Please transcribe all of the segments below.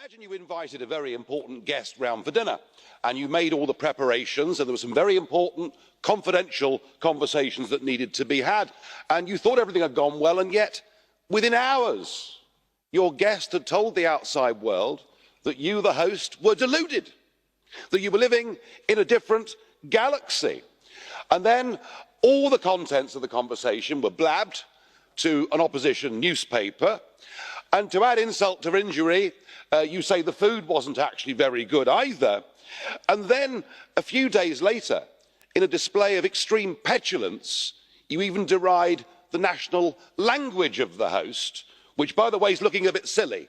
Imagine you invited a very important guest round for dinner and you made all the preparations and there were some very important confidential conversations that needed to be had and you thought everything had gone well, and yet within hours your guest had told the outside world that you, the host, were deluded, that you were living in a different galaxy. And then all the contents of the conversation were blabbed to an opposition newspaper, and to add insult to injury, you say the food wasn't actually very good either. And then a few days later, in a display of extreme petulance, you even deride the national language of the host, which, by the way, is looking a bit silly,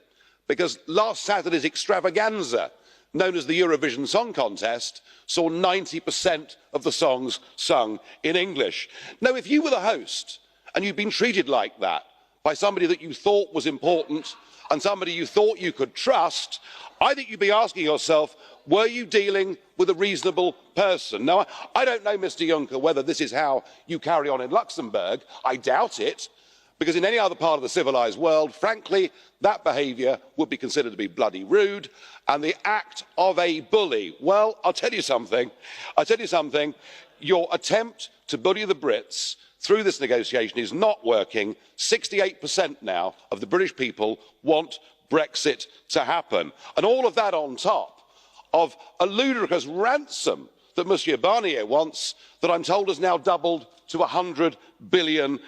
because last Saturday's extravaganza, known as the Eurovision Song Contest, saw 90% of the songs sung in English. Now, if you were the host and you'd been treated like that by somebody that you thought was important and somebody you thought you could trust, I think you'd be asking yourself, were you dealing with a reasonable person? Now, I don't know, Mr. Juncker, whether this is how you carry on in Luxembourg. I doubt it, because in any other part of the civilised world, frankly, that behaviour would be considered to be bloody rude, and the act of a bully. Well, I'll tell you something. Your attempt to bully the Brits through this negotiation is not working. 68% now of the British people want Brexit to happen. And all of that on top of a ludicrous ransom that Monsieur Barnier wants, that I'm told has now doubled to €100 billion.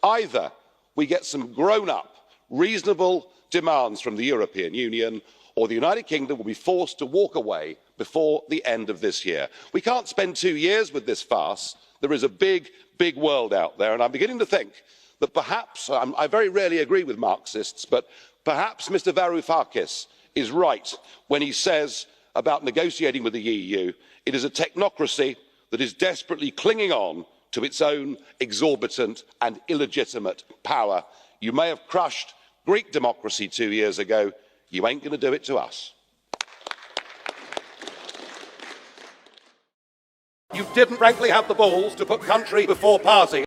Either we get some grown-up, reasonable demands from the European Union, or the United Kingdom will be forced to walk away before the end of this year. We can't spend 2 years with this farce. There is a big, big world out there, and I'm beginning to think that perhaps, I very rarely agree with Marxists, but perhaps Mr Varoufakis is right when he says about negotiating with the EU, it is a technocracy that is desperately clinging on to its own exorbitant and illegitimate power. You may have crushed Greek democracy 2 years ago. You ain't going to do it to us. You didn't, frankly, have the balls to put country before party.